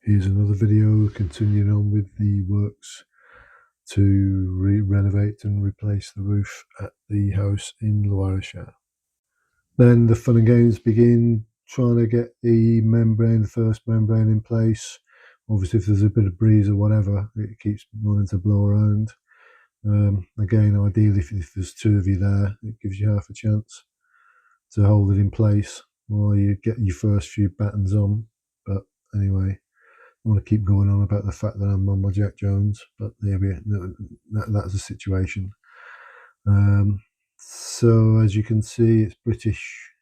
Here's another video continuing on with the works to renovate and replace the roof at the house in Loir-et-Cher. Then the fun and games begin, trying to get the first membrane in place. Obviously if there's a bit of breeze or whatever, it keeps wanting to blow around. Again, ideally if there's two of you there, it gives you half a chance to hold it in place while you get your first few battens on. But anyway, I want to keep going on about the fact that I'm on my Jack Jones, but there we that's the situation. So as you can see, it's British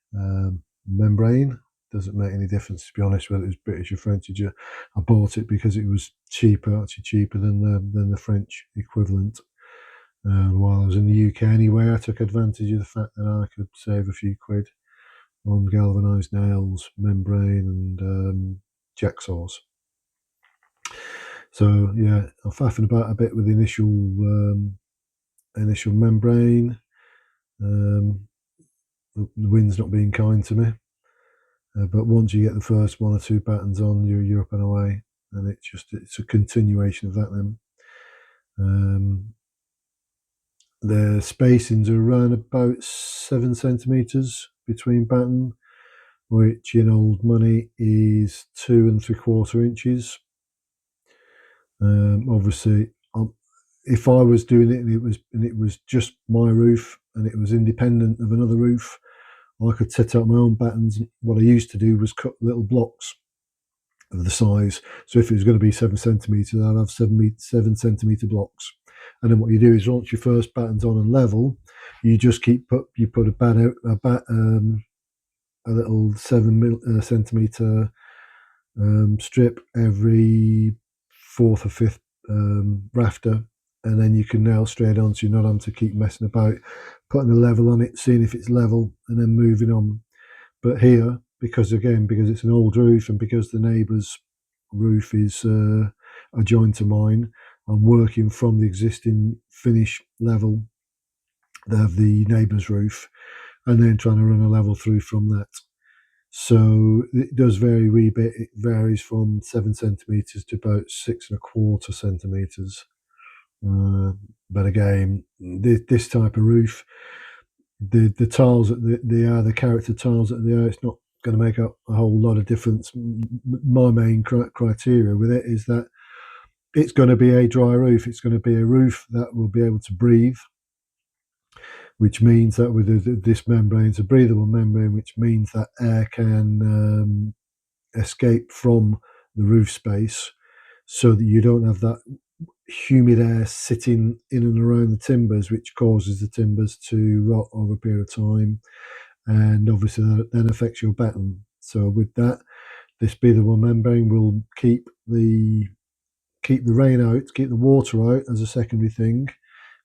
membrane. Doesn't make any difference, to be honest, whether it was British or French. I bought it because it was actually cheaper than the French equivalent. While I was in the UK anyway, I took advantage of the fact that I could save a few quid on galvanised nails, membrane, and jacksaws. So yeah, I'm faffing about a bit with the initial membrane. The wind's not being kind to me, but once you get the first one or two battens on, you're up and away, and it's a continuation of that then. The spacings are around about 7 centimeters between batten, which in old money is 2 3/4 inches. Obviously, if I was doing it and it was just my roof and it was independent of another roof, I could set up my own battens. What I used to do was cut little blocks of the size. So if it was going to be 7 centimeters, I'd have 7 centimeter blocks. And then what you do is once your first batten's on and level, you just put a little 7 centimeter strip every fourth or fifth rafter, and then you can nail straight on, so you're not having to keep messing about, putting a level on it, seeing if it's level, and then moving on. But here, because it's an old roof and because the neighbour's roof is adjoined to mine, I'm working from the existing finish level of the neighbour's roof and then trying to run a level through from that. So it does vary a wee bit. It varies from 7 centimeters to about 6 1/4 centimeters. But again, this type of roof, the tiles that they are, the character tiles that they are, it's not going to make up a whole lot of difference. My main criteria with it is that it's going to be a dry roof. It's going to be a roof that will be able to breathe, which means that with this membrane, it's a breathable membrane, which means that air can escape from the roof space so that you don't have that humid air sitting in and around the timbers, which causes the timbers to rot over a period of time, and obviously that then affects your batten. So with that, this breathable membrane will keep the rain out, keep the water out as a secondary thing,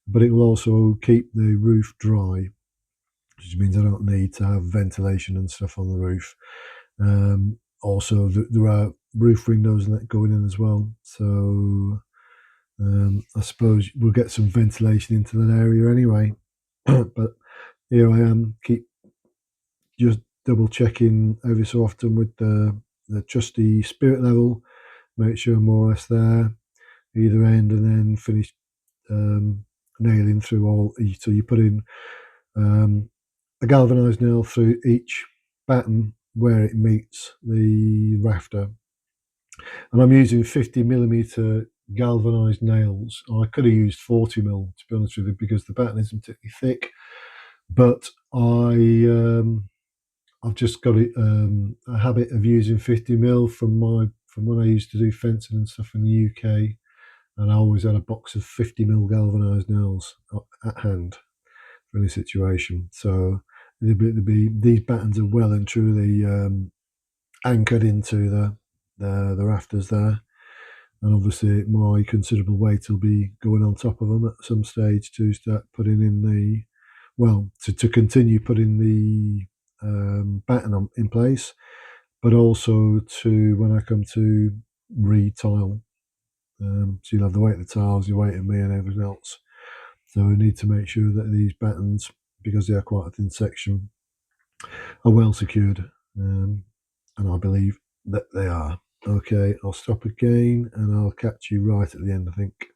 but it will also keep the roof dry, which means I don't need to have ventilation and stuff on the roof. Also, there are roof windows and that going in as well, so I suppose we'll get some ventilation into that area anyway. But here I am, keep just double checking every so often with the trusty spirit level, make sure I'm more or less there either end, and then finish nailing through all. So you put in a galvanized nail through each batten where it meets the rafter, and I'm using 50mm galvanized nails. I could have used 40mm, to be honest with you, because the batten isn't particularly thick, but I've just got a habit of using 50mm from when I used to do fencing and stuff in the UK, and I always had a box of 50mm galvanized nails at hand for any situation. So these battens are well and truly anchored into the rafters there, and obviously my considerable weight will be going on top of them at some stage to start putting in to continue putting the batten in place, but also to when I come to re-tile. So you'll have the weight of the tiles, your weight of me, and everything else. So we need to make sure that these battens, because they are quite a thin section, are well secured, and I believe that they are. Okay, I'll stop again and I'll catch you right at the end, I think.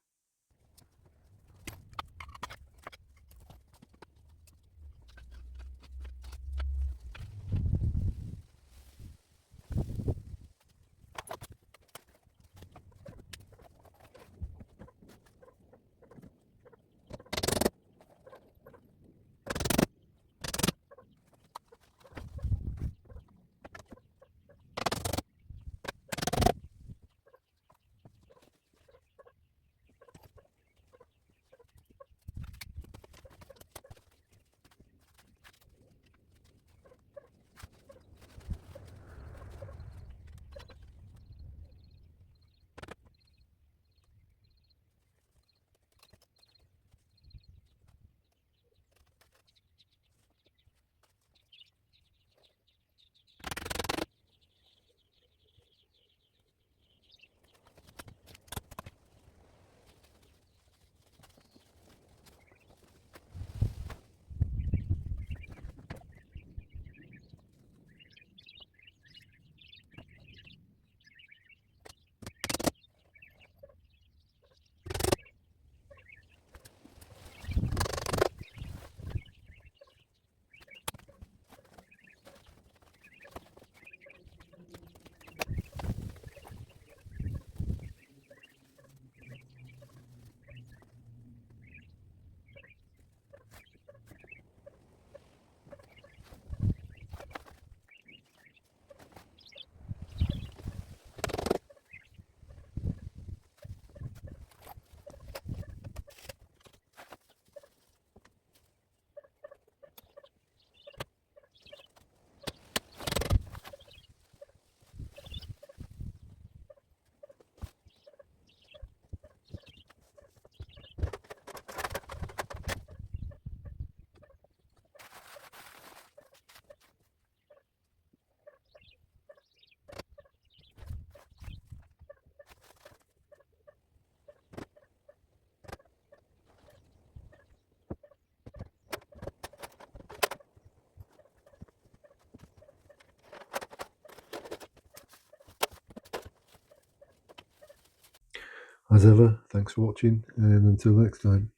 As ever, thanks for watching, and until next time.